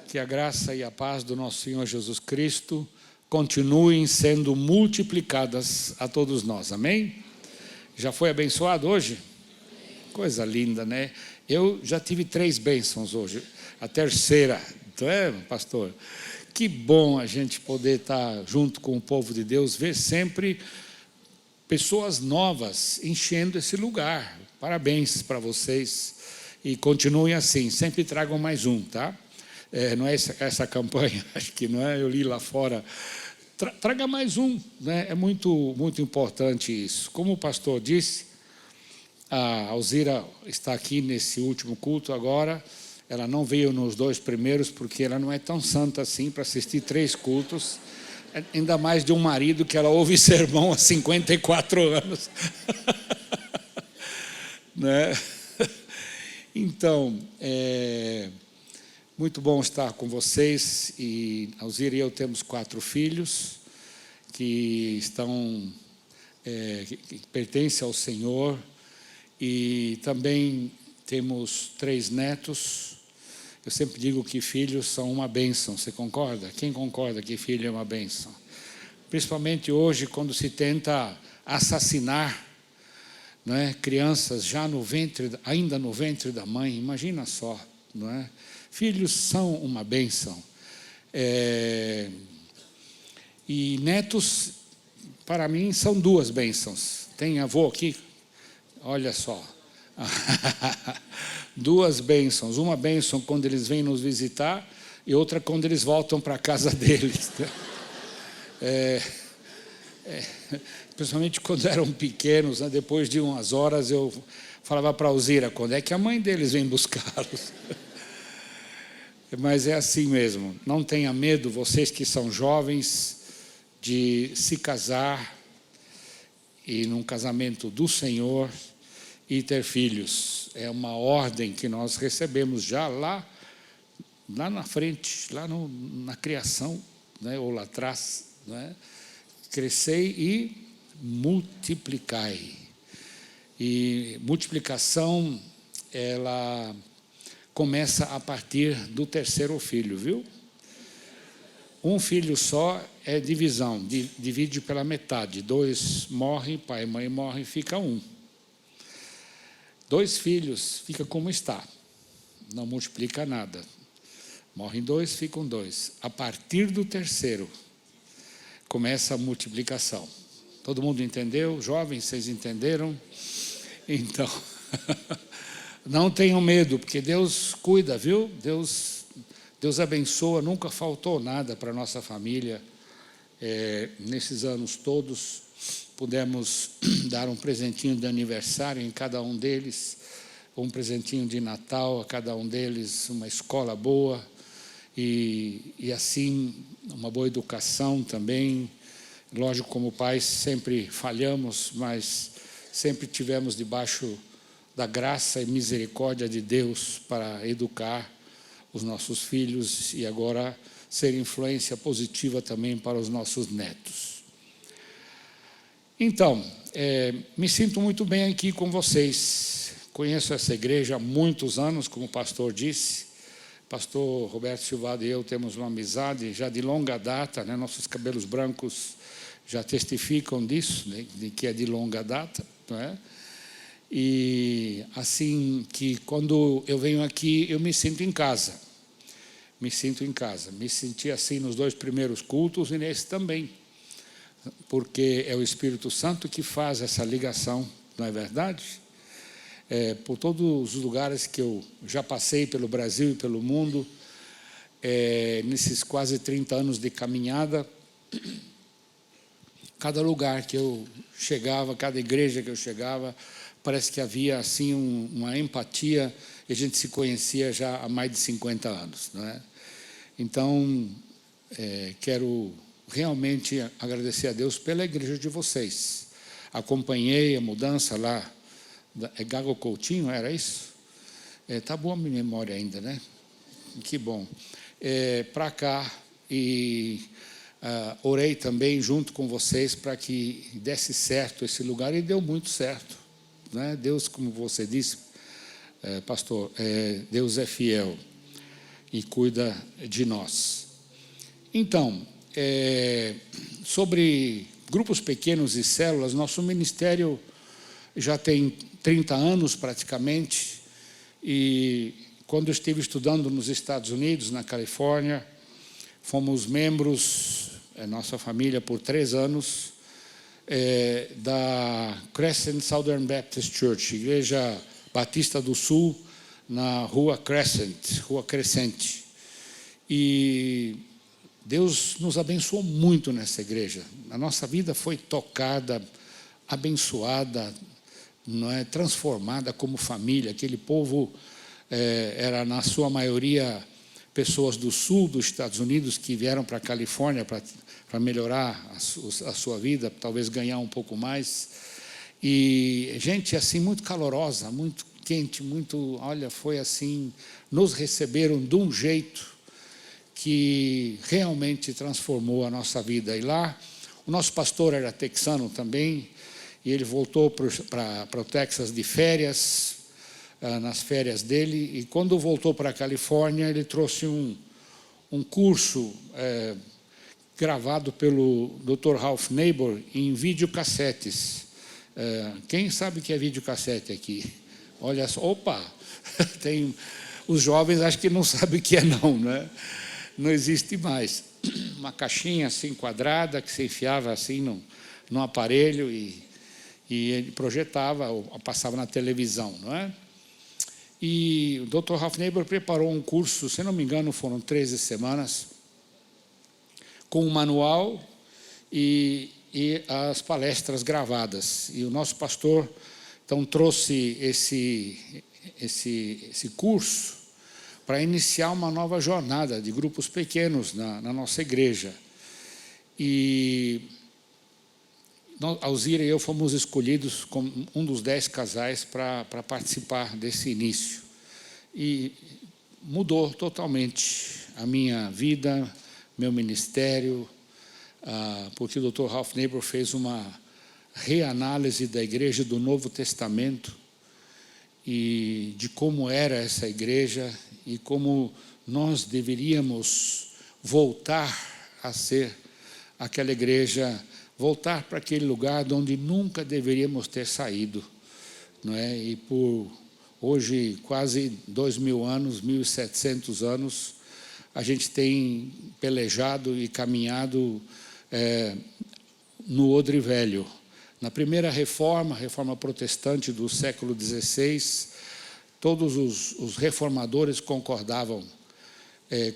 que a graça e a paz do nosso Senhor Jesus Cristo continuem sendo multiplicadas a todos nós, amém? Já foi abençoado hoje? Coisa linda, né? Eu já tive 3 bênçãos hoje, a terceira, não é, pastor? Que bom a gente poder estar junto com o povo de Deus, ver sempre pessoas novas enchendo esse lugar. Parabéns para vocês e continuem assim, sempre tragam mais um, tá? Não é essa campanha, acho que não é, eu li lá fora. Traga mais um, né? É muito, muito importante isso. Como o pastor disse, a Alzira está aqui nesse último culto agora. Ela não veio nos 2 primeiros porque ela não é tão santa assim para assistir 3 cultos. Ainda mais de um marido que ela ouve sermão há 54 anos. Né? Então, muito bom estar com vocês. E Alzira e eu temos 4 filhos que estão, que pertencem ao Senhor. E também temos 3 netos. Eu sempre digo que filhos são uma bênção, você concorda? Quem concorda que filho é uma bênção? Principalmente hoje, quando se tenta assassinar, não é, crianças já no ventre, ainda no ventre da mãe, imagina só, não é? Filhos são uma bênção. E netos, para mim, são 2 bênçãos. Tem avô aqui? Olha só. 2 bênçãos. Uma bênção quando eles vêm nos visitar e outra quando eles voltam para a casa deles. Principalmente quando eram pequenos, né? Depois de umas horas eu falava para a Alzira, quando é que a mãe deles vem buscá-los? Mas é assim mesmo. Não tenha medo, vocês que são jovens, de se casar e num casamento do Senhor e ter filhos. É uma ordem que nós recebemos já lá na frente, lá na criação, né, ou lá atrás, né? Crescei e multiplicai. E multiplicação, ela começa a partir do 3º filho, viu? Um filho só é divisão, divide pela metade. 2 morrem, pai e mãe morrem, fica 1. 2 filhos, fica como está, não multiplica nada. Morrem 2, ficam 2. A partir do 3º, começa a multiplicação. Todo mundo entendeu? Jovens, vocês entenderam? Então, não tenham medo, porque Deus cuida, viu? Deus abençoa, nunca faltou nada para a nossa família. Nesses anos todos, pudemos dar um presentinho de aniversário em cada um deles, um presentinho de Natal a cada um deles, uma escola boa, e assim, uma boa educação também. Lógico, como pais, sempre falhamos, mas sempre tivemos debaixo da graça e misericórdia de Deus para educar os nossos filhos e agora ser influência positiva também para os nossos netos. Então, me sinto muito bem aqui com vocês. Conheço essa igreja há muitos anos, como o pastor disse. Pastor Roberto Silvado e eu temos uma amizade já de longa data, né? Nossos cabelos brancos já testificam disso, né? De que é de longa data, não é? E assim que quando eu venho aqui, eu me sinto em casa. Me sinto em casa. Me senti assim nos 2 primeiros cultos e nesse também. Porque é o Espírito Santo que faz essa ligação, não é verdade? Por todos os lugares que eu já passei pelo Brasil e pelo mundo, nesses quase 30 anos de caminhada, cada lugar que eu chegava, cada igreja que eu chegava, parece que havia assim uma empatia, e a gente se conhecia já há mais de 50 anos, não é? Então, quero realmente agradecer a Deus pela igreja de vocês. Acompanhei a mudança lá, Gago Coutinho, era isso? Está boa a minha memória ainda, né? Que bom. Para cá, e orei também junto com vocês para que desse certo esse lugar, e deu muito certo, né? Deus, como você disse, pastor, Deus é fiel. e cuida de nós. Então, sobre grupos pequenos e células, nosso ministério já tem 30 anos praticamente, e quando eu estive estudando nos Estados Unidos, na Califórnia, fomos membros, nossa família, por 3 anos, da Crescent Southern Baptist Church, Igreja Batista do Sul, na Rua Crescente. E Deus nos abençoou muito nessa igreja. A nossa vida foi tocada, abençoada, não é, transformada como família. Aquele povo era, na sua maioria, pessoas do sul dos Estados Unidos que vieram para a Califórnia para melhorar a sua vida, talvez ganhar um pouco mais. E gente assim muito calorosa, muito quente, olha, foi assim, nos receberam de um jeito que realmente transformou a nossa vida. E lá, o nosso pastor era texano também, e ele voltou para o Texas de férias, nas férias dele, e quando voltou para a Califórnia, ele trouxe um curso gravado pelo Dr. Ralph Neighbor em videocassetes. Quem sabe o que é videocassete aqui? Olha só, opa! Tem, os jovens acho que não sabem o que é não, né? Não existe mais. Uma caixinha assim quadrada que se enfiava assim num aparelho e ele projetava ou passava na televisão, não é? E o Dr. Ralph Neighbor preparou um curso, se não me engano, foram 13 semanas, com um manual e as palestras gravadas. E o nosso pastor, então, trouxe esse curso para iniciar uma nova jornada de grupos pequenos na nossa igreja. E Alzira e eu fomos escolhidos como um dos 10 casais para participar desse início. E mudou totalmente a minha vida, meu ministério, porque o Dr. Ralph Neighbor fez uma reanálise da igreja do Novo Testamento e de como era essa igreja e como nós deveríamos voltar a ser aquela igreja, voltar para aquele lugar de onde nunca deveríamos ter saído, não é? E por hoje quase 2.000 anos, 1.700 anos, a gente tem pelejado e caminhado no odre velho. Na primeira reforma, a reforma protestante do século XVI, todos os reformadores concordavam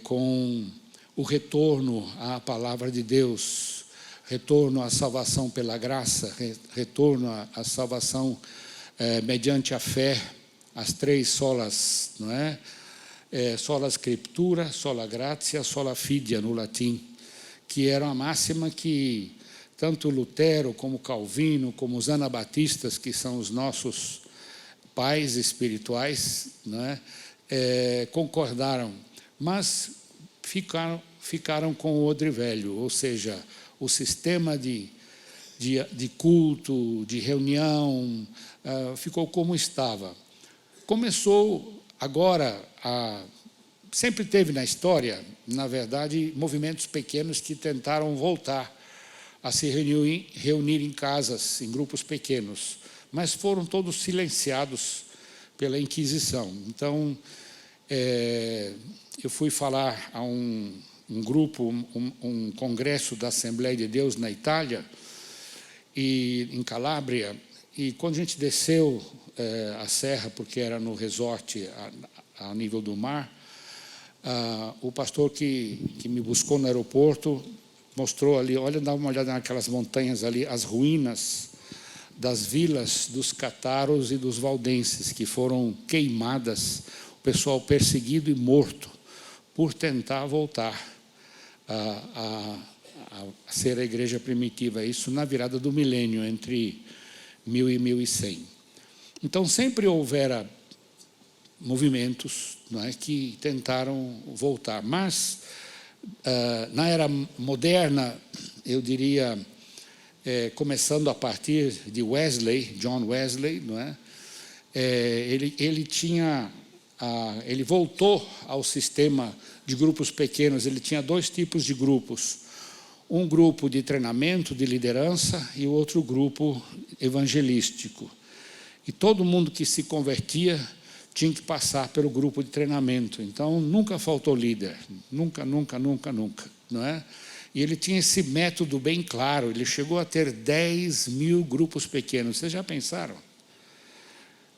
com o retorno à palavra de Deus, retorno à salvação pela graça, retorno à salvação mediante a fé, as 3 solas, não é? Sola scriptura, sola gratia, sola fidia, no latim, que era uma máxima que tanto Lutero, como Calvino, como os anabatistas, que são os nossos pais espirituais, não é? Concordaram, mas ficaram com o odre velho, ou seja, o sistema de culto, de reunião, ficou como estava. Começou agora, sempre teve na história, na verdade, movimentos pequenos que tentaram voltar a se reunir em casas, em grupos pequenos, mas foram todos silenciados pela Inquisição. Então, eu fui falar a um grupo, um congresso da Assembleia de Deus na Itália, e em Calábria, e quando a gente desceu a serra, porque era no resort a nível do mar, o pastor que me buscou no aeroporto mostrou ali, olha, dá uma olhada naquelas montanhas ali, as ruínas das vilas dos cataros e dos valdenses, que foram queimadas, o pessoal perseguido e morto por tentar voltar a ser a igreja primitiva. Isso na virada do milênio, entre 1000 e 1100. Então, sempre houvera movimentos, não é, que tentaram voltar. Mas, na era moderna, eu diria, começando a partir de Wesley, John Wesley, não é? Ele tinha ele voltou ao sistema de grupos pequenos. Ele tinha 2 tipos de grupos. Um grupo de treinamento, de liderança, e outro grupo evangelístico. E todo mundo que se convertia tinha que passar pelo grupo de treinamento. Então, nunca faltou líder. Nunca, nunca, nunca, nunca. Não é? E ele tinha esse método bem claro. Ele chegou a ter 10.000 grupos pequenos. Vocês já pensaram?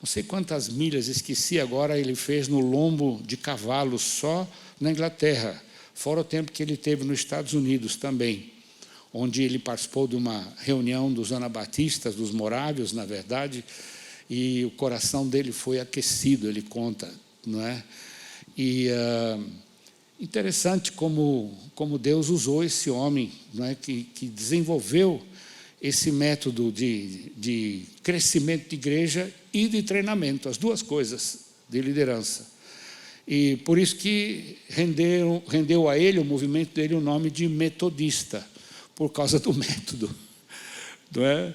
Não sei quantas milhas, esqueci agora, ele fez no lombo de cavalo só na Inglaterra. Fora o tempo que ele teve nos Estados Unidos também, onde ele participou de uma reunião dos anabatistas, dos morávios, na verdade, e o coração dele foi aquecido, ele conta, não é? E interessante como Deus usou esse homem, não é? que desenvolveu esse método de crescimento de igreja e de treinamento, as 2 coisas, de liderança. E por isso que rendeu a ele, o movimento dele, o nome de metodista, por causa do método. Não é?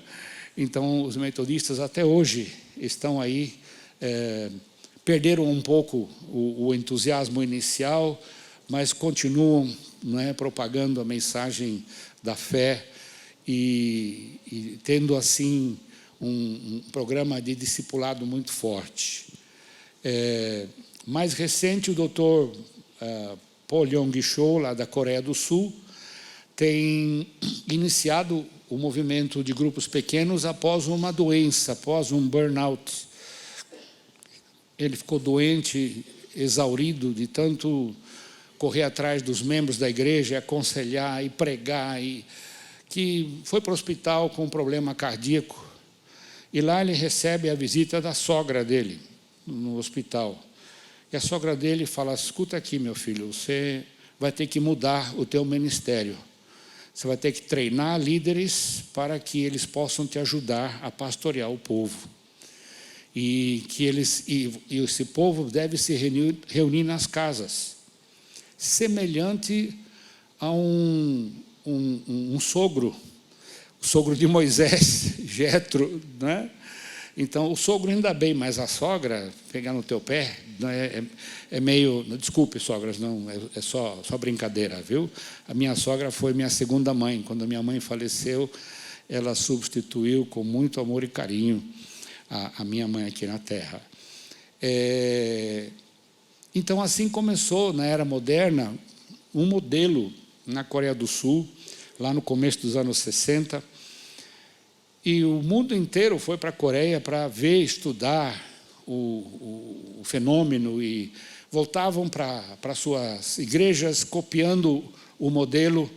Então, os metodistas até hoje estão aí, perderam um pouco o entusiasmo inicial, mas continuam, não é, propagando a mensagem da fé e tendo, assim, um programa de discipulado muito forte. Mais recente, o Dr. Paul Yong-Cho, lá da Coreia do Sul, tem iniciado o movimento de grupos pequenos após uma doença, após um burnout. Ele ficou doente, exaurido de tanto correr atrás dos membros da igreja, aconselhar e pregar, que foi para o hospital com um problema cardíaco. E lá ele recebe a visita da sogra dele, no hospital. E a sogra dele fala: escuta aqui, meu filho, você vai ter que mudar o teu ministério. Você vai ter que treinar líderes para que eles possam te ajudar a pastorear o povo. E que esse povo deve se reunir nas casas, semelhante a um sogro, o sogro de Moisés, Jetro, né? Então, o sogro ainda bem, mas a sogra, pegar no teu pé, é meio... Desculpe, sogras, não, é só brincadeira, viu? A minha sogra foi minha segunda mãe. Quando a minha mãe faleceu, ela substituiu com muito amor e carinho a minha mãe aqui na Terra. Então, assim começou, na Era Moderna, um modelo na Coreia do Sul, lá no começo dos anos 60, e o mundo inteiro foi para a Coreia para ver, estudar o fenômeno, e voltavam para suas igrejas copiando o modelo,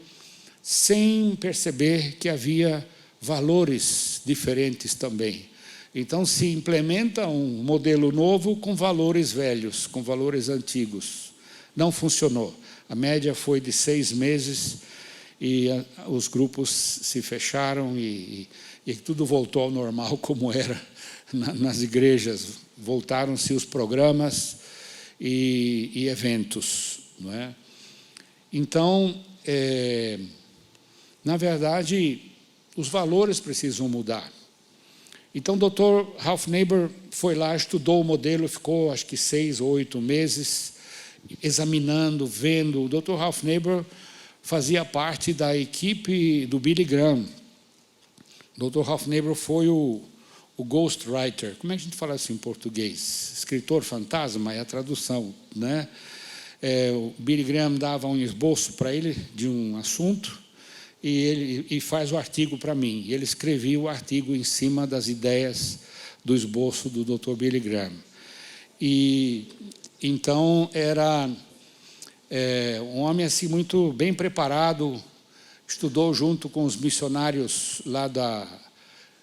sem perceber que havia valores diferentes também. Então, se implementa um modelo novo com valores velhos, com valores antigos. Não funcionou. A média foi de 6 meses e os grupos se fecharam e tudo voltou ao normal como era nas igrejas. Voltaram-se os programas e eventos. Não é? Então, na verdade, os valores precisam mudar. Então, o Dr. Ralph Neighbour foi lá, estudou o modelo, ficou acho que 6 ou 8 meses examinando, vendo. O Dr. Ralph Neighbour fazia parte da equipe do Billy Graham. O Dr. Ralph Neighbour foi o ghostwriter. Como é que a gente fala assim em português? Escritor fantasma é a tradução, né? O Billy Graham dava um esboço para ele de um assunto, e ele faz o artigo para mim. E ele escrevia o artigo em cima das ideias do esboço do Dr. Billy Graham. E então era um homem assim muito bem preparado, estudou junto com os missionários lá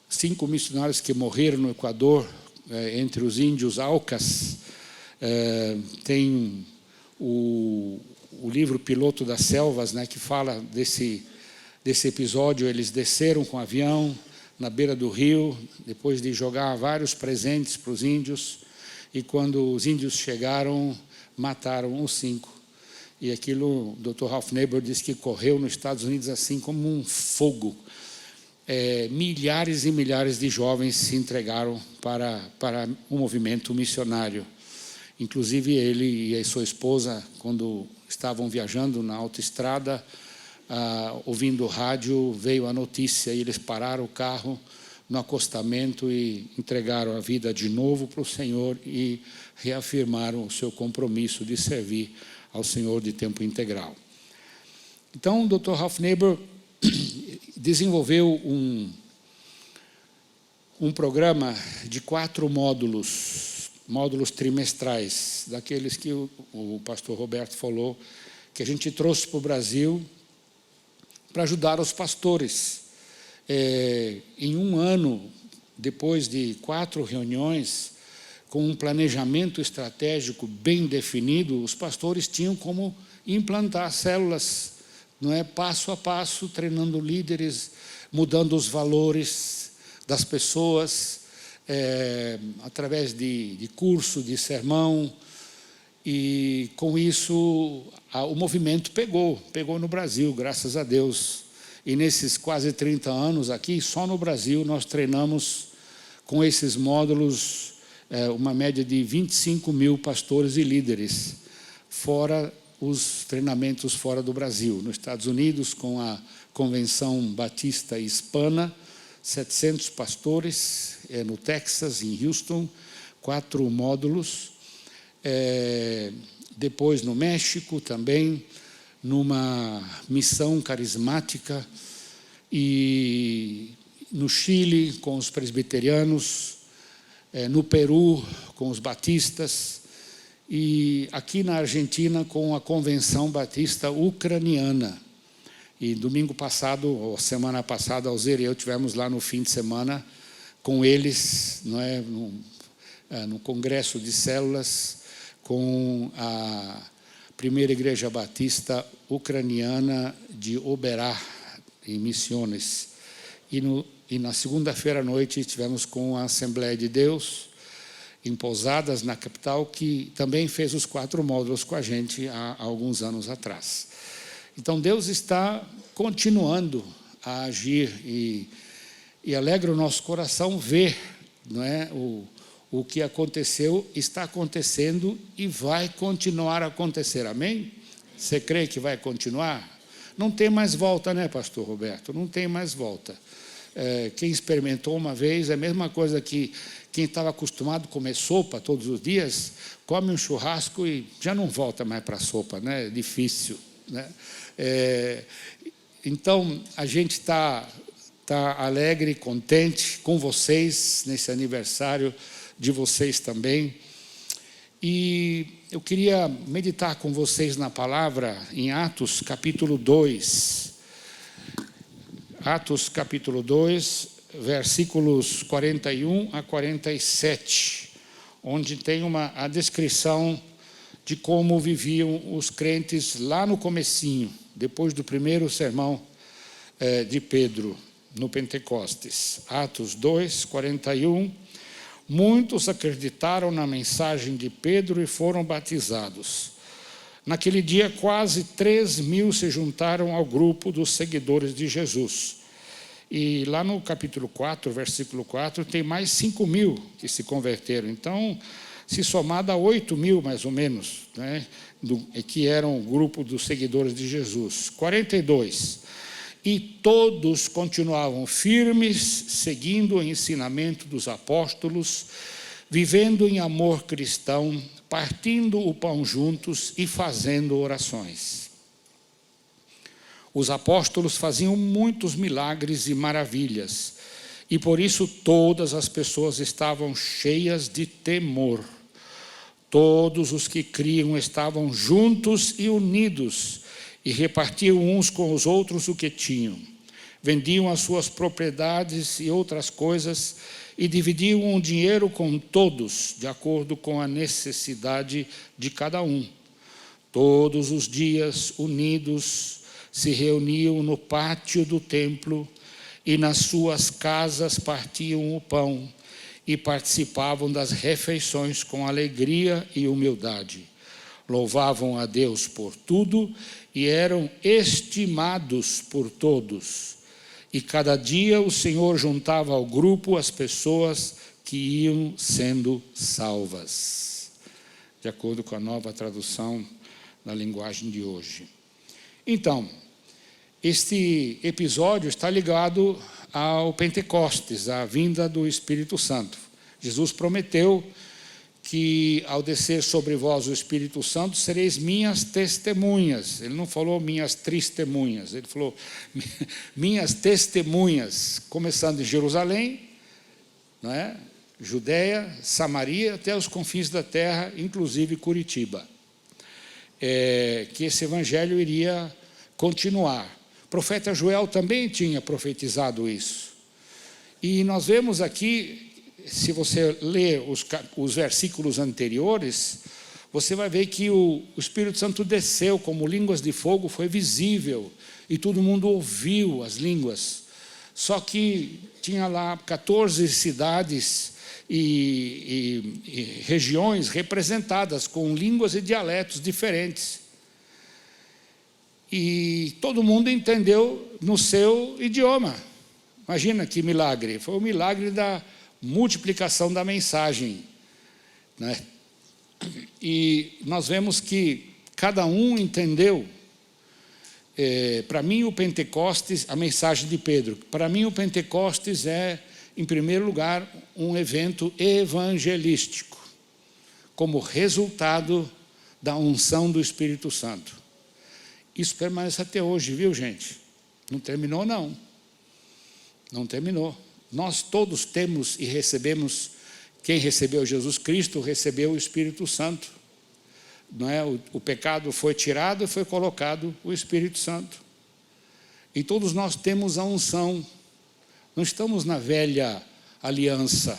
5 missionários que morreram no Equador, entre os índios Aucas. Tem o livro Piloto das Selvas, né, que fala desse episódio. Eles desceram com o avião na beira do rio, depois de jogar vários presentes para os índios, e quando os índios chegaram, mataram os 5. E aquilo, o Dr. Ralph Neighbour disse que correu nos Estados Unidos assim como um fogo. Milhares e milhares de jovens se entregaram para o movimento missionário. Inclusive ele e a sua esposa, quando estavam viajando na autoestrada, ouvindo o rádio, veio a notícia e eles pararam o carro no acostamento e entregaram a vida de novo para o Senhor e reafirmaram o seu compromisso de servir ao Senhor de tempo integral. Então, o Dr. Ralph Neighbour desenvolveu um programa de 4 módulos trimestrais, daqueles que o pastor Roberto falou, que a gente trouxe para o Brasil para ajudar os pastores. Em um ano, depois de 4 reuniões, com um planejamento estratégico bem definido, os pastores tinham como implantar células, não é, passo a passo, treinando líderes, mudando os valores das pessoas, através de curso, de sermão. E com isso o movimento pegou no Brasil, graças a Deus. E nesses quase 30 anos aqui, só no Brasil, nós treinamos com esses módulos uma média de 25 mil pastores e líderes, fora os treinamentos fora do Brasil. Nos Estados Unidos, com a Convenção Batista Hispana, 700 pastores, no Texas, em Houston, 4 módulos. Depois no México também, numa missão carismática, e no Chile com os presbiterianos, no Peru com os batistas, e aqui na Argentina com a Convenção Batista Ucraniana. E domingo passado, ou semana passada, Alzira e eu tivemos lá no fim de semana com eles, não é, no Congresso de Células, com a primeira Igreja Batista Ucraniana de Oberá, em Misiones. E na segunda-feira à noite estivemos com a Assembleia de Deus, em Posadas, na capital, que também fez os 4 módulos com a gente há alguns anos atrás. Então, Deus está continuando a agir e alegra o nosso coração ver, não é, o que aconteceu, está acontecendo e vai continuar a acontecer. Amém? Você crê que vai continuar? Não tem mais volta, né, pastor Roberto? Não tem mais volta. Quem experimentou uma vez, é a mesma coisa que quem estava acostumado a comer sopa todos os dias, come um churrasco e já não volta mais para a sopa, né? É difícil, né? Então, a gente está alegre, contente com vocês, nesse aniversário de vocês também. E eu queria meditar com vocês na palavra em Atos, capítulo 2. Atos, capítulo 2, versículos 41 a 47, onde tem a descrição de como viviam os crentes lá no comecinho, depois do primeiro sermão de Pedro, no Pentecostes. Atos 2, 41. Muitos acreditaram na mensagem de Pedro e foram batizados. Naquele dia, quase 3.000 se juntaram ao grupo dos seguidores de Jesus. E lá no capítulo 4, versículo 4, tem mais 5.000 que se converteram. Então, se somar dá 8.000, mais ou menos, né, que eram o grupo dos seguidores de Jesus. 42. E todos continuavam firmes, seguindo o ensinamento dos apóstolos, vivendo em amor cristão, partindo o pão juntos e fazendo orações. Os apóstolos faziam muitos milagres e maravilhas, e por isso todas as pessoas estavam cheias de temor. Todos os que criam estavam juntos e unidos, e repartiam uns com os outros o que tinham. Vendiam as suas propriedades e outras coisas, e dividiam o dinheiro com todos, de acordo com a necessidade de cada um. Todos os dias, unidos, se reuniam no pátio do templo, e nas suas casas partiam o pão, e participavam das refeições com alegria e humildade. Louvavam a Deus por tudo, e eram estimados por todos. E cada dia o Senhor juntava ao grupo as pessoas que iam sendo salvas. de acordo com a nova tradução na linguagem de hoje. Então, este episódio está ligado ao Pentecostes, à vinda do Espírito Santo. Jesus prometeu que, ao descer sobre vós o Espírito Santo, sereis minhas testemunhas. Ele não falou minhas testemunhas, ele falou minhas testemunhas, começando em Jerusalém, não é? Judeia, Samaria, até os confins da terra, inclusive Curitiba. Que esse evangelho iria continuar. O profeta Joel também tinha profetizado isso. E nós vemos aqui, se você ler os versículos anteriores, você vai ver que o Espírito Santo desceu como línguas de fogo, foi visível, e todo mundo ouviu as línguas. Só que tinha lá 14 cidades e regiões representadas com línguas e dialetos diferentes. E todo mundo entendeu no seu idioma. Imagina que milagre. Foi o milagre da multiplicação da mensagem, né? E nós vemos que cada um entendeu. Para mim, o Pentecostes, a mensagem de Pedro, para mim o Pentecostes é, em primeiro lugar, um evento evangelístico, como resultado da unção do Espírito Santo. Isso permanece até hoje, viu, gente? Não terminou, não. Não terminou. Nós todos temos e recebemos, quem recebeu Jesus Cristo, recebeu o Espírito Santo. Não é? O pecado foi tirado e foi colocado o Espírito Santo. E todos nós temos a unção. Não estamos na velha aliança.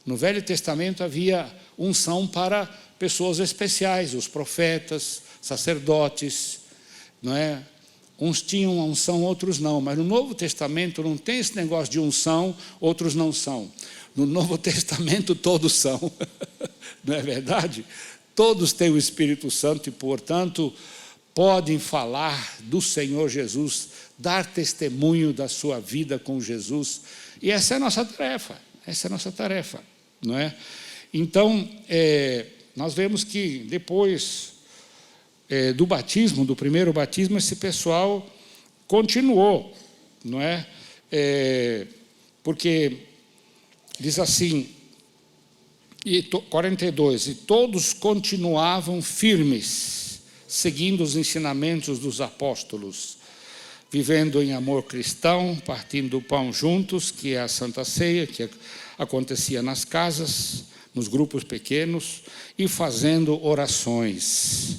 No Velho Testamento havia unção para pessoas especiais, os profetas, sacerdotes, não é? Uns tinham a unção, outros não. Mas no Novo Testamento não tem esse negócio de unção, outros não são. No Novo Testamento todos são. Não é verdade? Todos têm o Espírito Santo e, portanto, podem falar do Senhor Jesus, dar testemunho da sua vida com Jesus. E essa é a nossa tarefa. Essa é a nossa tarefa, não é? Então, nós vemos que depois do batismo, do primeiro batismo, esse pessoal continuou, não é? Porque diz assim, 42, e todos continuavam firmes, seguindo os ensinamentos dos apóstolos, vivendo em amor cristão, partindo o pão juntos, que é a Santa Ceia, que acontecia nas casas, nos grupos pequenos, e fazendo orações.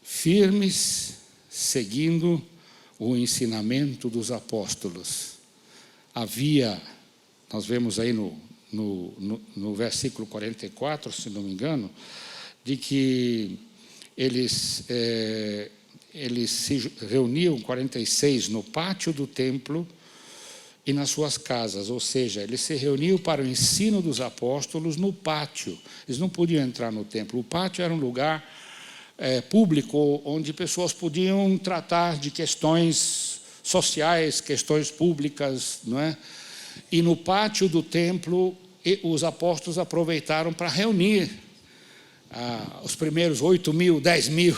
Firmes, seguindo o ensinamento dos apóstolos. Havia, nós vemos aí no versículo 44, se não me engano, de que eles se reuniam, 46, no pátio do templo e nas suas casas, ou seja, eles se reuniam para o ensino dos apóstolos no pátio. Eles não podiam entrar no templo. O pátio era um lugar público, onde pessoas podiam tratar de questões sociais, questões públicas, não é? E no pátio do templo, os apóstolos aproveitaram para reunir os primeiros 8.000, 10.000,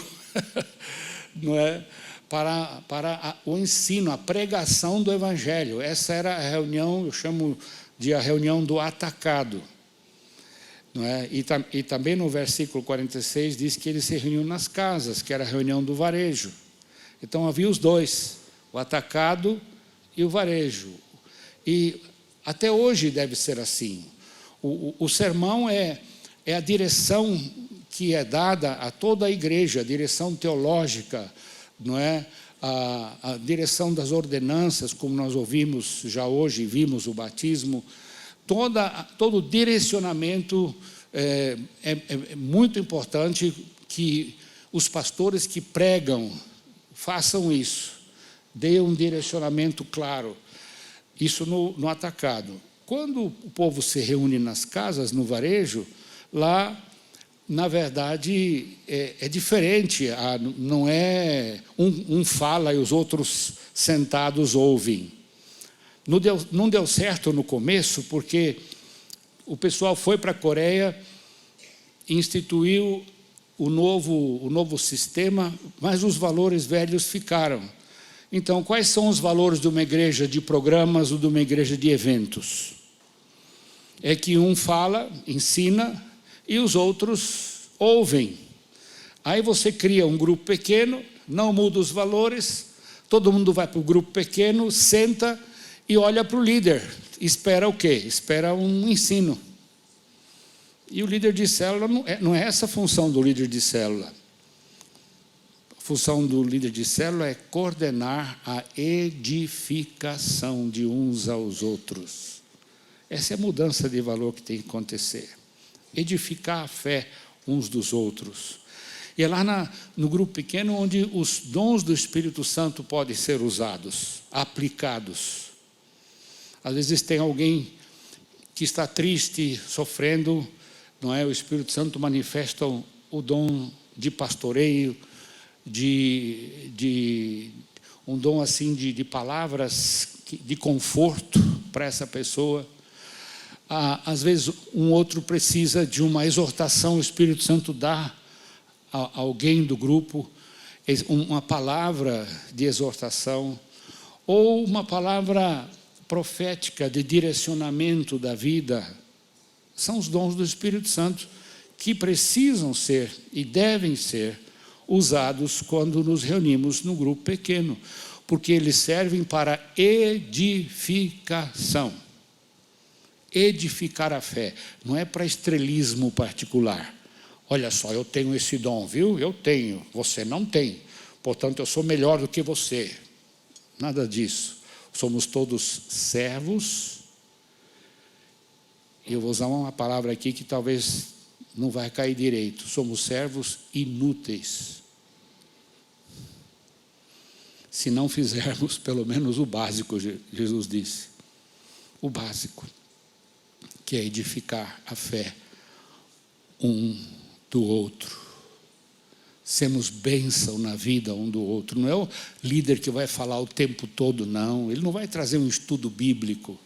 não é? Para o ensino, a pregação do Evangelho. Essa era a reunião, eu chamo de a reunião do atacado. Não é? E também no versículo 46 diz que eles se reuniam nas casas, que era a reunião do varejo. Então havia os dois, o atacado e o varejo. E até hoje deve ser assim. O sermão é a direção que é dada a toda a igreja, a direção teológica, não é? A direção das ordenanças, como nós ouvimos já hoje, vimos o batismo. Todo o direcionamento é muito importante que os pastores que pregam façam isso, deem um direcionamento claro. Isso no atacado. Quando o povo se reúne nas casas, no varejo, lá, na verdade, é diferente. Não é um fala e os outros sentados ouvem. Não deu certo no começo, porque o pessoal foi para a Coreia instituiu o novo sistema, mas os valores velhos ficaram. Então, quais são os valores de uma igreja de programas ou de uma igreja de eventos? É que um fala, ensina, e os outros ouvem. Aí você cria um grupo pequeno, não muda os valores, todo mundo vai para o grupo pequeno, senta e olha para o líder. Espera o quê? Espera um ensino. E o líder de célula, não é essa a função do líder de célula. A função do líder de célula é coordenar a edificação de uns aos outros. Essa é a mudança de valor que tem que acontecer. Edificar a fé uns dos outros. E é lá no grupo pequeno onde os dons do Espírito Santo podem ser usados, aplicados. Às vezes tem alguém que está triste, sofrendo, não é? O Espírito Santo manifesta o dom de pastoreio, um dom assim de palavras de conforto para essa pessoa. Às vezes um outro precisa de uma exortação, o Espírito Santo dá a alguém do grupo uma palavra de exortação, ou uma palavra profética de direcionamento da vida. São os dons do Espírito Santo que precisam ser e devem ser usados quando nos reunimos no grupo pequeno, porque eles servem para edificação. Edificar a fé, não é para estrelismo particular. Olha só, eu tenho esse dom, viu? Eu tenho, você não tem. Portanto, eu sou melhor do que você. Nada disso. Somos todos servos. Eu vou usar uma palavra aqui que talvez não vai cair direito. Somos servos inúteis. Se não fizermos pelo menos o básico, Jesus disse. O básico, que é edificar a fé um do outro. Sermos bênção na vida um do outro. Não é o líder que vai falar o tempo todo, não. Ele não vai trazer um estudo bíblico.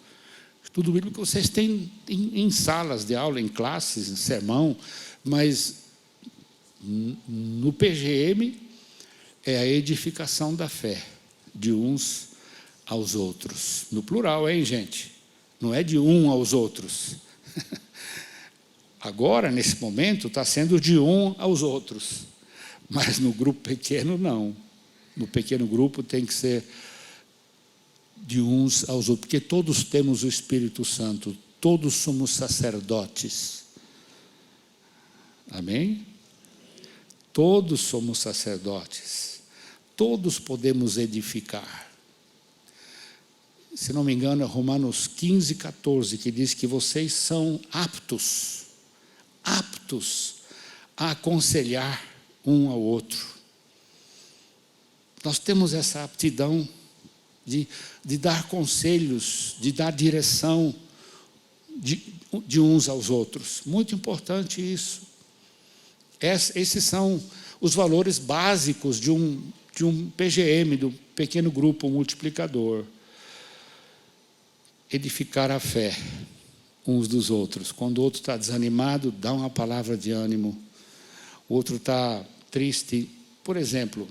Estudo bíblico vocês têm em salas de aula, em classes, em sermão, mas no PGM é a edificação da fé de uns aos outros. No plural, hein, gente? Não é de um aos outros. Agora, nesse momento, está sendo de um aos outros. Mas no grupo pequeno, não. No pequeno grupo tem que ser de uns aos outros. Porque todos temos o Espírito Santo. Todos somos sacerdotes. Amém? Todos somos sacerdotes. Todos podemos edificar. Se não me engano, é Romanos 15, 14, que diz que vocês são aptos a aconselhar um ao outro. Nós temos essa aptidão de dar conselhos, de dar direção de uns aos outros. Muito importante isso. Esses são os valores básicos de um PGM, do pequeno grupo multiplicador. Edificar a fé uns dos outros. Quando o outro está desanimado, dá uma palavra de ânimo. O outro está triste. Por exemplo,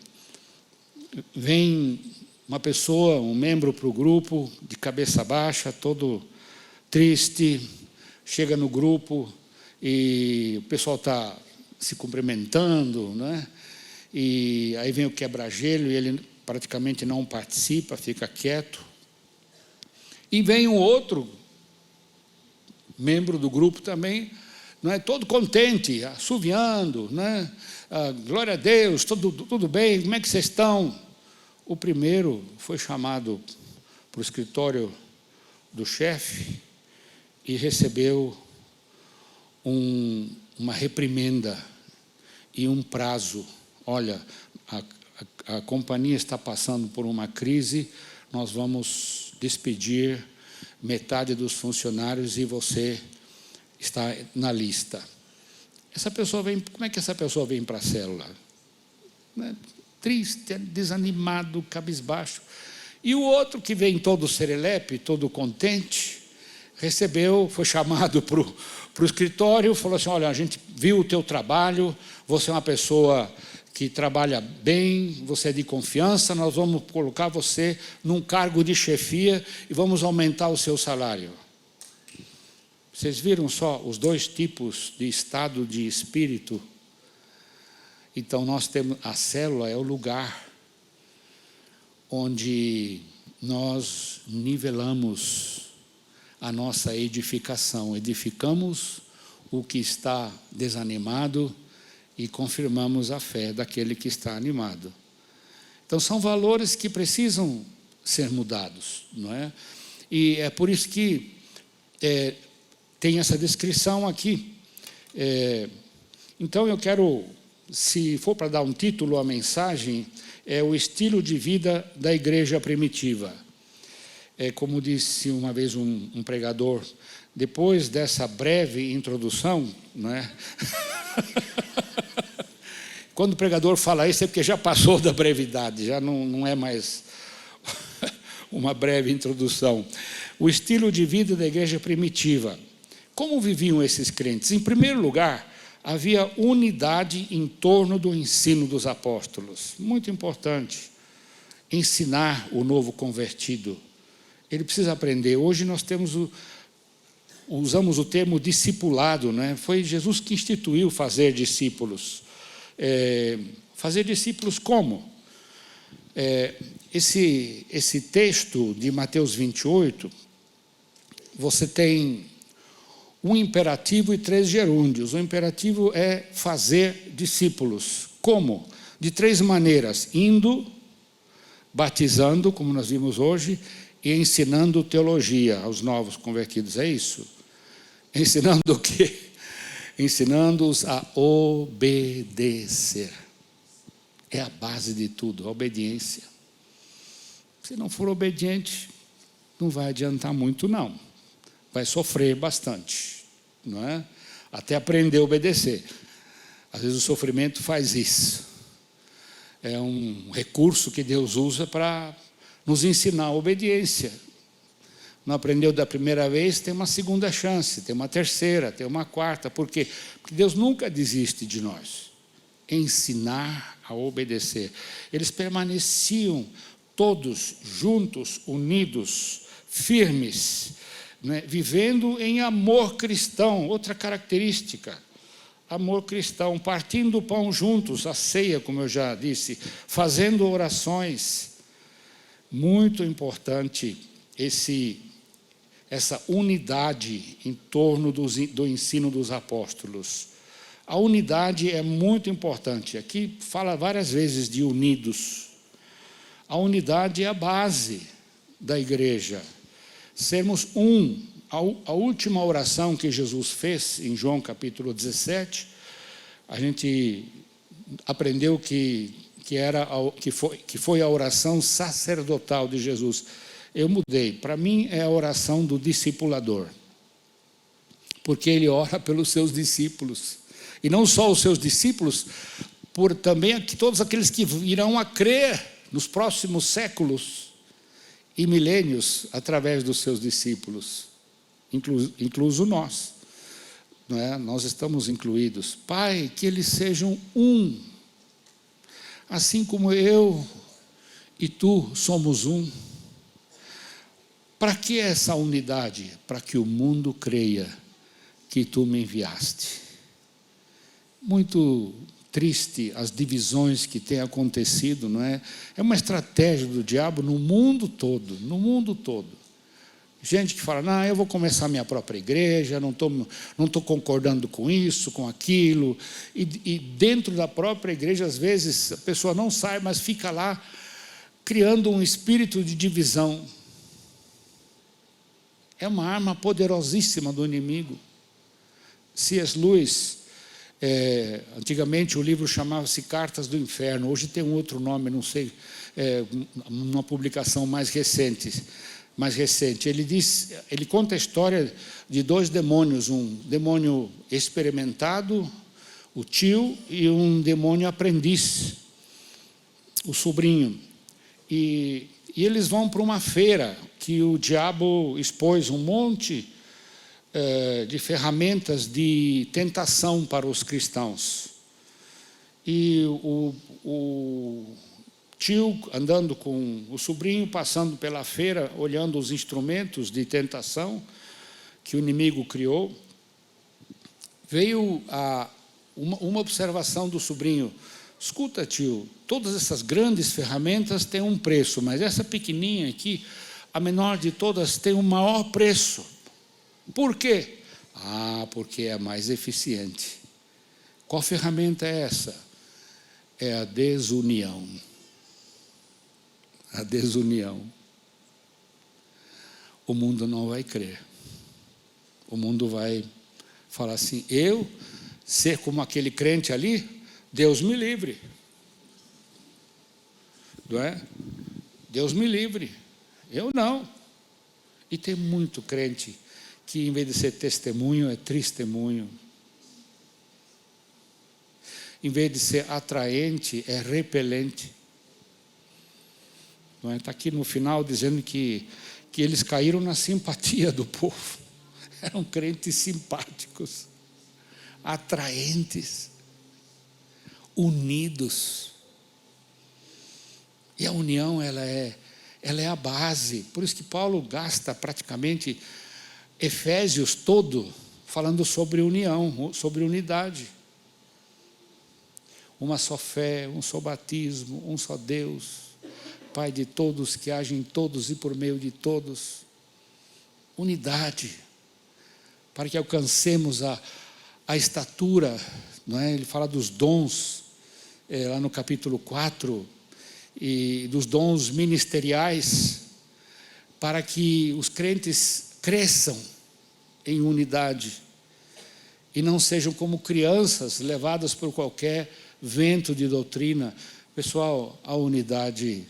vem uma pessoa, um membro para o grupo, de cabeça baixa, todo triste, chega no grupo e o pessoal está se cumprimentando, né? E aí vem o quebra-gelo e ele praticamente não participa, fica quieto. E vem um outro membro do grupo também, não é, todo contente, assoviando, né? Glória a Deus, tudo bem, como é que vocês estão? O primeiro foi chamado para o escritório do chefe e recebeu uma reprimenda e um prazo. Olha, a companhia está passando por uma crise, nós vamos despedir metade dos funcionários e você está na lista. Essa pessoa vem, como é que essa pessoa vem para a célula? Triste, desanimado, cabisbaixo. E o outro que vem todo serelepe, todo contente, recebeu, foi chamado para o escritório, falou assim, olha, a gente viu o teu trabalho, você é uma pessoa que trabalha bem, você é de confiança, nós vamos colocar você num cargo de chefia e vamos aumentar o seu salário. Vocês viram só os dois tipos de estado de espírito? Então, nós temos, a célula é o lugar onde nós nivelamos a nossa edificação. Edificamos o que está desanimado e confirmamos a fé daquele que está animado. Então, são valores que precisam ser mudados, não é? E é por isso que tem essa descrição aqui. Então, eu quero, se for para dar um título à mensagem, é o estilo de vida da igreja primitiva. Como disse uma vez um pregador, depois dessa breve introdução, não é? Quando o pregador fala isso é porque já passou da brevidade, já não é mais uma breve introdução. O estilo de vida da igreja primitiva. Como viviam esses crentes? Em primeiro lugar, havia unidade em torno do ensino dos apóstolos. Muito importante. Ensinar o novo convertido. Ele precisa aprender. Hoje nós usamos o termo discipulado, né? Foi Jesus que instituiu fazer discípulos. Fazer discípulos como? Esse texto de Mateus 28, você tem um imperativo e 3 gerúndios. O imperativo é fazer discípulos. Como? De 3 maneiras. Indo, batizando, como nós vimos hoje, e ensinando teologia aos novos convertidos. É isso? Ensinando o quê? Ensinando-os a obedecer. É a base de tudo, a obediência. Se não for obediente, não vai adiantar muito, não. Vai sofrer bastante, não é? Até aprender a obedecer. Às vezes o sofrimento faz isso. É um recurso que Deus usa para nos ensinar a obediência. Não aprendeu da primeira vez, tem uma segunda chance, tem uma terceira, tem uma quarta. Por quê? Porque Deus nunca desiste de nós. Ensinar a obedecer. Eles permaneciam todos juntos, unidos, firmes, né? Vivendo em amor cristão. Outra característica, amor cristão, partindo o pão juntos, a ceia, como eu já disse, fazendo orações. Muito importante essa unidade em torno do ensino dos apóstolos. A unidade é muito importante. Aqui fala várias vezes de unidos. A unidade é a base da igreja. Sermos um. A última oração que Jesus fez, em João capítulo 17, a gente aprendeu que foi a oração sacerdotal de Jesus. Eu mudei. Para mim é a oração do discipulador. Porque ele ora pelos seus discípulos. E não só os seus discípulos, por também todos aqueles que virão a crer nos próximos séculos e milênios através dos seus discípulos, incluso nós. Não é? Nós estamos incluídos. Pai, que eles sejam um, assim como eu e tu somos um. Para que essa unidade? Para que o mundo creia que tu me enviaste. Muito triste as divisões que têm acontecido, não é? É uma estratégia do diabo no mundo todo, no mundo todo. Gente que fala, não, eu vou começar a minha própria igreja, não estou concordando com isso, com aquilo. E dentro da própria igreja, às vezes, a pessoa não sai, mas fica lá criando um espírito de divisão. É uma arma poderosíssima do inimigo. C.S. Lewis, antigamente o livro chamava-se Cartas do Inferno, hoje tem um outro nome, não sei, uma publicação mais recente. Ele conta a história de 2 demônios, um demônio experimentado, o tio, e um demônio aprendiz, o sobrinho. E eles vão para uma feira que o diabo expôs um monte de ferramentas de tentação para os cristãos. E o tio andando com o sobrinho, passando pela feira, olhando os instrumentos de tentação que o inimigo criou, veio uma observação do sobrinho: escuta, tio, todas essas grandes ferramentas têm um preço, mas essa pequenininha aqui, a menor de todas, tem o maior preço. Por quê? Porque é a mais eficiente. Qual ferramenta é essa? É a desunião. A desunião. O mundo não vai crer. O mundo vai falar assim: eu ser como aquele crente ali, Deus me livre. Não é? Deus me livre. Eu não. E tem muito crente que, em vez de ser testemunho, é testemunho. Em vez de ser atraente, é repelente. Não é? Está aqui no final dizendo que eles caíram na simpatia do povo. Eram crentes simpáticos, atraentes, unidos. E a união, ela é a base. Por isso que Paulo gasta praticamente Efésios todo falando sobre união, sobre unidade. Uma só fé, um só batismo, um só Deus, Pai de todos, que age em todos e por meio de todos. Unidade, para que alcancemos a estatura, não é? Ele fala dos dons, lá no capítulo 4, e dos dons ministeriais, para que os crentes cresçam em unidade e não sejam como crianças levadas por qualquer vento de doutrina. Pessoal, a unidade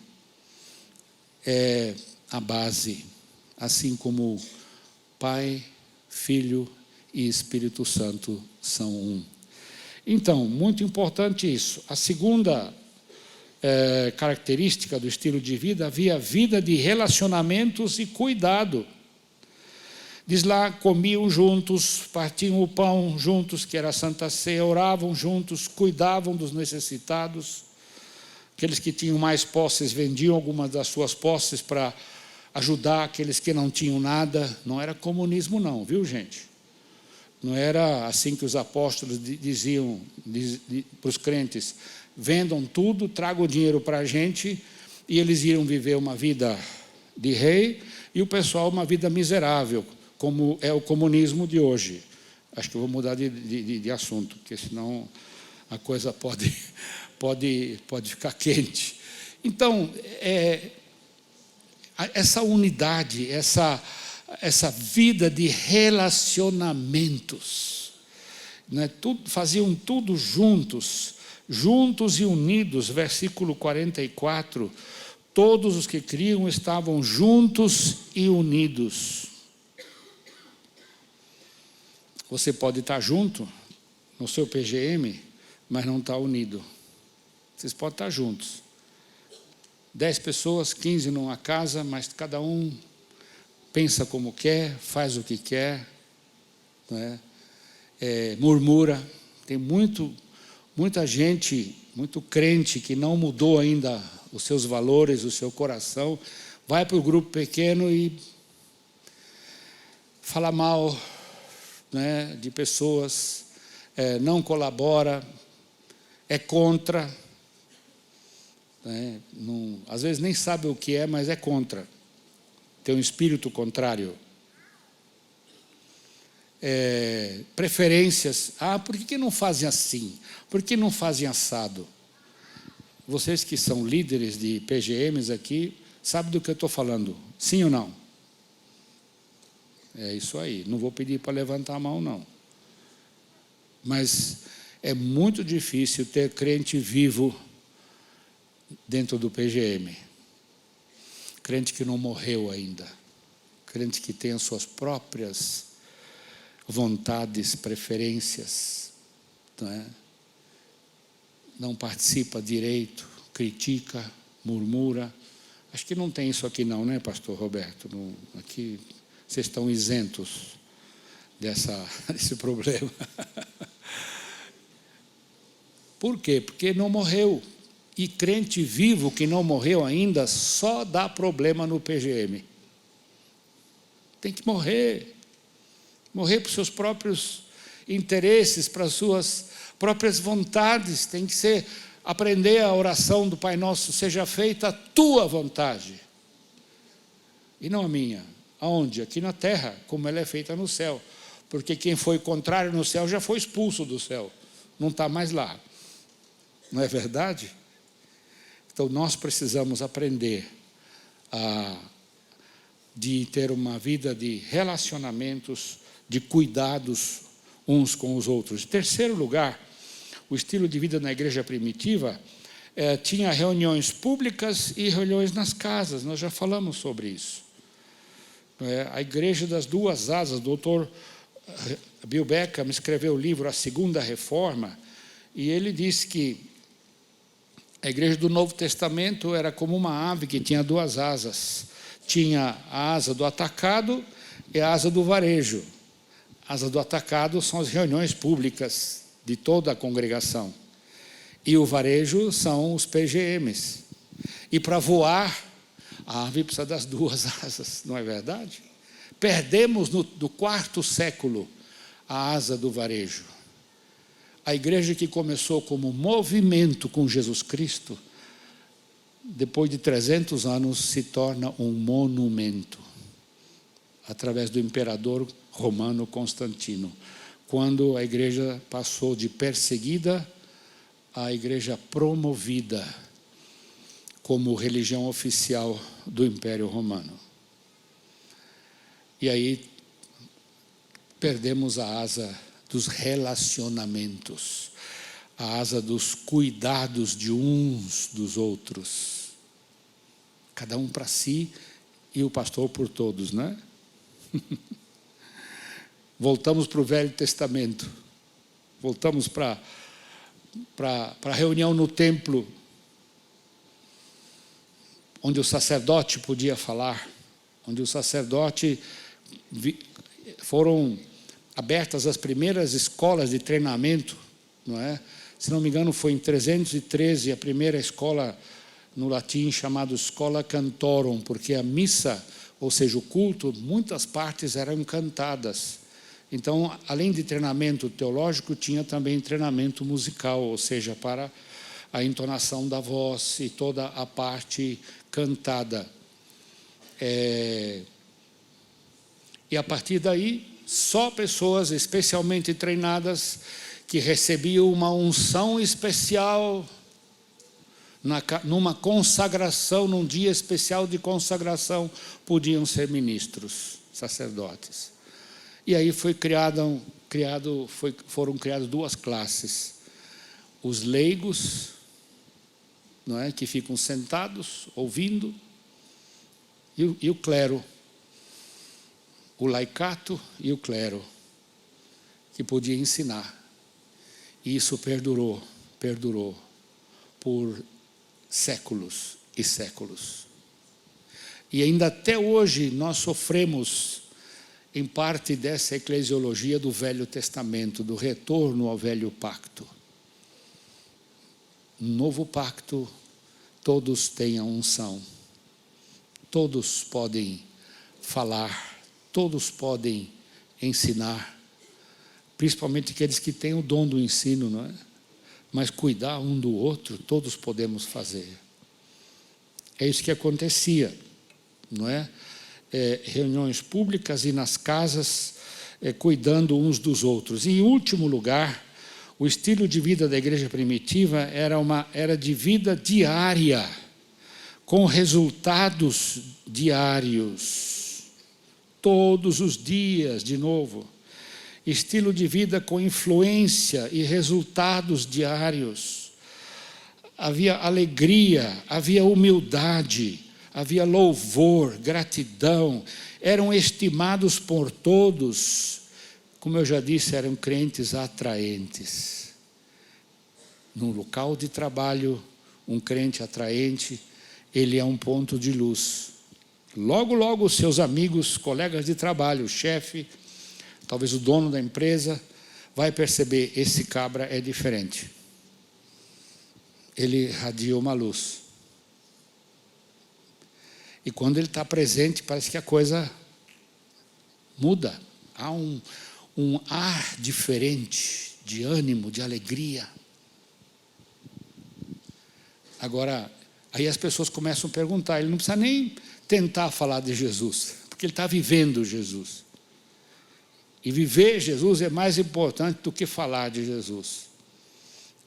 é a base, assim como Pai, Filho e Espírito Santo são um. Então, muito importante isso. A segunda característica do estilo de vida, havia vida de relacionamentos e cuidado. Diz lá, comiam juntos, partiam o pão juntos, que era a Santa Ceia, oravam juntos, cuidavam dos necessitados. Aqueles que tinham mais posses vendiam algumas das suas posses para ajudar aqueles que não tinham nada. Não era comunismo não, viu, gente? Não era assim que os apóstolos diziam para os crentes: vendam tudo, tragam o dinheiro para a gente, e eles iam viver uma vida de rei, e o pessoal uma vida miserável, como é o comunismo de hoje. Acho que eu vou mudar de assunto, porque senão a coisa pode ficar quente. Então, essa unidade, essa vida de relacionamentos, né? Faziam tudo juntos e unidos. Versículo 44, todos os que criam estavam juntos e unidos. Você pode estar junto no seu PGM, mas não está unido. Vocês podem estar juntos. 10 pessoas, 15 numa casa, mas cada um pensa como quer, faz o que quer, né? Murmura. Tem muita gente, muito crente que não mudou ainda os seus valores, o seu coração, vai para o grupo pequeno e fala mal, né, de pessoas, não colabora, é contra, né, às vezes nem sabe o que é, mas é contra. Tem um espírito contrário. Preferências. Por que não fazem assim? Por que não fazem assado? Vocês que são líderes de PGMs aqui, sabem do que eu estou falando. Sim ou não? É isso aí. Não vou pedir para levantar a mão, não. Mas é muito difícil ter crente vivo dentro do PGM. Crente que não morreu ainda. Crente que tem as suas próprias vontades, preferências, não participa direito, critica, murmura. Acho que não tem isso aqui não, né, pastor Roberto? Aqui vocês estão isentos. desse problema. Por quê? Porque não morreu. E crente vivo que não morreu ainda só dá problema no PGM. Tem que morrer. Morrer para os seus próprios interesses, para as suas próprias vontades. Tem que aprender a oração do Pai Nosso, seja feita a tua vontade. E não a minha. Aonde? Aqui na terra, como ela é feita no céu. Porque quem foi contrário no céu já foi expulso do céu. Não está mais lá. Não é verdade? Então, nós precisamos aprender de ter uma vida de relacionamentos, de cuidados uns com os outros. Em terceiro lugar, o estilo de vida na igreja primitiva tinha reuniões públicas e reuniões nas casas. Nós já falamos sobre isso. A igreja das duas asas, o doutor Bill Beckham escreveu o livro A Segunda Reforma, e ele disse que a igreja do Novo Testamento era como uma ave que tinha duas asas. Tinha a asa do atacado e a asa do varejo. A asa do atacado são as reuniões públicas de toda a congregação. E o varejo são os PGMs. E para voar, a ave precisa das duas asas, não é verdade? Perdemos do quarto século a asa do varejo. A igreja que começou como movimento com Jesus Cristo, depois de 300 anos, se torna um monumento, através do imperador romano Constantino, quando a igreja passou de perseguida à igreja promovida como religião oficial do Império Romano. E aí perdemos a asa dos relacionamentos, a asa dos cuidados de uns dos outros. Cada um para si e o pastor por todos, né? Voltamos para o Velho Testamento. Voltamos para a reunião no templo, onde o sacerdote podia falar, onde o sacerdote foram abertas as primeiras escolas de treinamento, não é? Se não me engano, foi em 313 a primeira escola no latim chamada Schola Cantorum, porque a missa, ou seja, o culto, muitas partes eram cantadas. Então, além de treinamento teológico, tinha também treinamento musical, ou seja, para a entonação da voz e toda a parte cantada. E a partir daí, só pessoas especialmente treinadas que recebiam uma unção especial numa consagração, num dia especial de consagração, podiam ser ministros, sacerdotes. E aí foram criadas duas classes. Os leigos, não é, que ficam sentados, ouvindo, e o clero. O laicato e o clero, que podia ensinar. E isso perdurou por séculos e séculos. E ainda até hoje nós sofremos em parte dessa eclesiologia do Velho Testamento, do retorno ao Velho Pacto. No Novo Pacto, todos têm a unção, todos podem falar, todos podem ensinar, principalmente aqueles que têm o dom do ensino, não é? Mas cuidar um do outro, todos podemos fazer. É isso que acontecia, não é? Reuniões públicas e nas casas, cuidando uns dos outros. E, em último lugar, o estilo de vida da igreja primitiva era de vida diária, com resultados diários. Todos os dias, de novo. Estilo de vida com influência e resultados diários. Havia alegria, havia humildade, havia louvor, gratidão. Eram estimados por todos. Como eu já disse, eram crentes atraentes. No local de trabalho, um crente atraente, ele é um ponto de luz. Logo, logo, seus amigos, colegas de trabalho, o chefe, talvez o dono da empresa, vai perceber, esse cabra é diferente. Ele irradia uma luz. E quando ele está presente, parece que a coisa muda. Há um ar diferente, de ânimo, de alegria. Agora, aí as pessoas começam a perguntar, ele não precisa nem tentar falar de Jesus, porque ele está vivendo Jesus. E viver Jesus é mais importante do que falar de Jesus.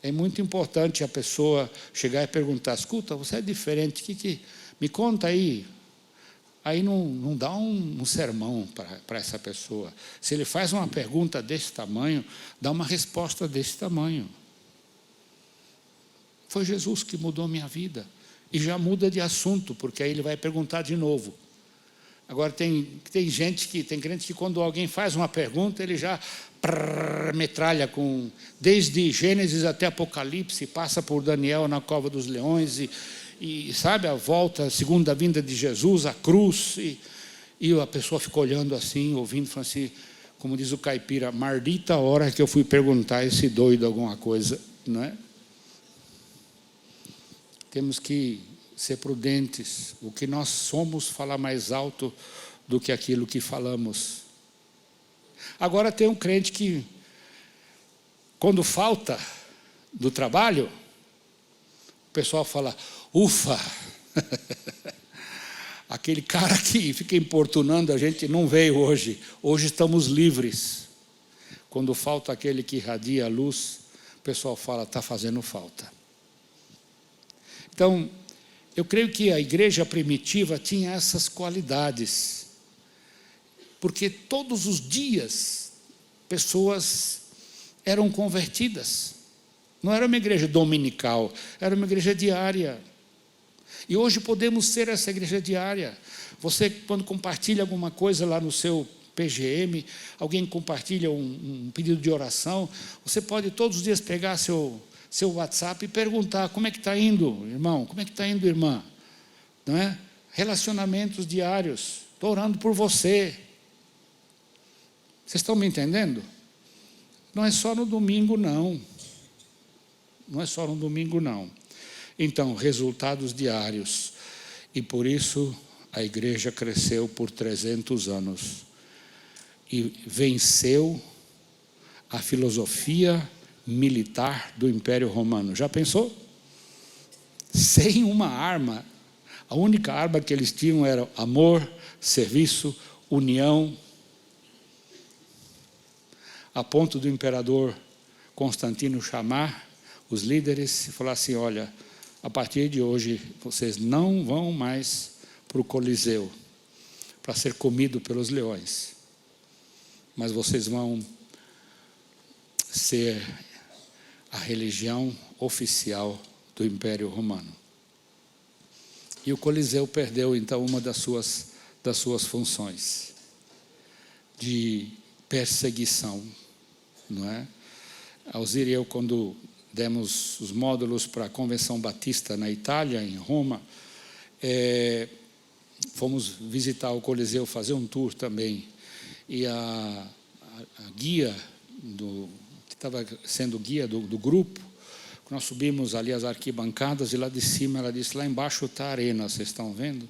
É muito importante a pessoa chegar e perguntar, escuta, você é diferente, me conta aí. Aí não dá um sermão para essa pessoa. Se ele faz uma pergunta desse tamanho, dá uma resposta desse tamanho. Foi Jesus que mudou minha vida. E já muda de assunto, porque aí ele vai perguntar de novo. Agora tem crente que quando alguém faz uma pergunta, ele já metralha desde Gênesis até Apocalipse, passa por Daniel na cova dos leões, e sabe, a volta, a segunda vinda de Jesus, a cruz, e a pessoa fica olhando assim, ouvindo, falando assim, como diz o caipira, maldita hora que eu fui perguntar a esse doido alguma coisa, não é? Temos que ser prudentes. O que nós somos, falar mais alto do que aquilo que falamos. Agora tem um crente que, quando falta do trabalho, o pessoal fala, ufa, aquele cara que fica importunando a gente não veio hoje estamos livres. Quando falta aquele que irradia a luz, o pessoal fala, está fazendo falta. Então, eu creio que a igreja primitiva tinha essas qualidades, porque todos os dias pessoas eram convertidas. Não era uma igreja dominical, era uma igreja diária. E hoje podemos ser essa igreja diária. Você, quando compartilha alguma coisa lá no seu PGM, alguém compartilha um pedido de oração, você pode todos os dias pegar seu WhatsApp e perguntar, como é que está indo, irmão? Como é que está indo, irmã? Não é? Relacionamentos diários. Estou orando por você. Vocês estão me entendendo? Não é só no domingo, não. Não é só no domingo, não. Então, resultados diários. E por isso a igreja cresceu por 300 anos. E venceu a filosofia militar do Império Romano. Já pensou? Sem uma arma. A única arma que eles tinham era amor, serviço, união. A ponto do imperador Constantino chamar os líderes e falar assim, olha, a partir de hoje vocês não vão mais para o Coliseu para ser comido pelos leões, mas vocês vão ser a religião oficial do Império Romano. E o Coliseu perdeu, então, uma das suas funções de perseguição, não é? Alzira e eu, quando demos os módulos para a Convenção Batista na Itália, em Roma, fomos visitar o Coliseu, fazer um tour também. E a guia, que estava sendo guia do grupo, nós subimos ali as arquibancadas e lá de cima ela disse, lá embaixo está a arena, vocês estão vendo?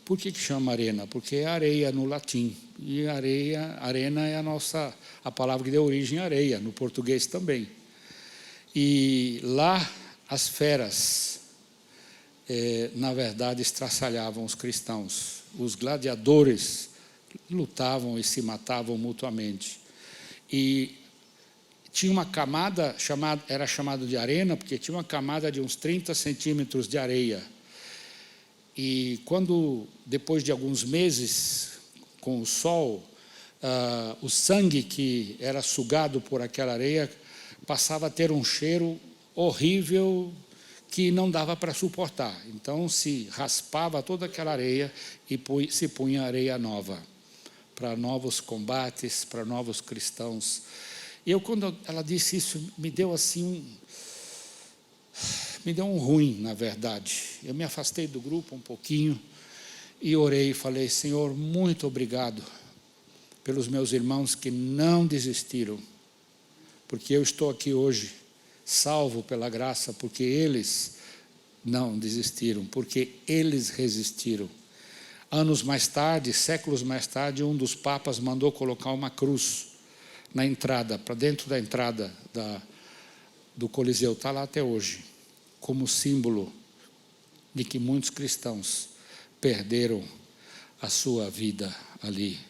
Por que chama arena? Porque é areia no latim. E arena é a palavra que deu origem à areia, no português também. E lá as feras, na verdade, estraçalhavam os cristãos. Os gladiadores lutavam e se matavam mutuamente. E tinha uma camada, era chamado de arena, porque tinha uma camada de uns 30 centímetros de areia. E quando, depois de alguns meses, com o sol, o sangue que era sugado por aquela areia passava a ter um cheiro horrível que não dava para suportar. Então se raspava toda aquela areia e se punha areia nova, para novos combates, para novos cristãos. E eu, quando ela disse isso, me deu assim me deu um ruim, na verdade. Eu me afastei do grupo um pouquinho e orei e falei, Senhor, muito obrigado pelos meus irmãos que não desistiram, porque eu estou aqui hoje, salvo pela graça, porque eles não desistiram, porque eles resistiram. Anos mais tarde, séculos mais tarde, um dos papas mandou colocar uma cruz na entrada, para dentro da entrada do Coliseu, está lá até hoje, como símbolo de que muitos cristãos perderam a sua vida ali.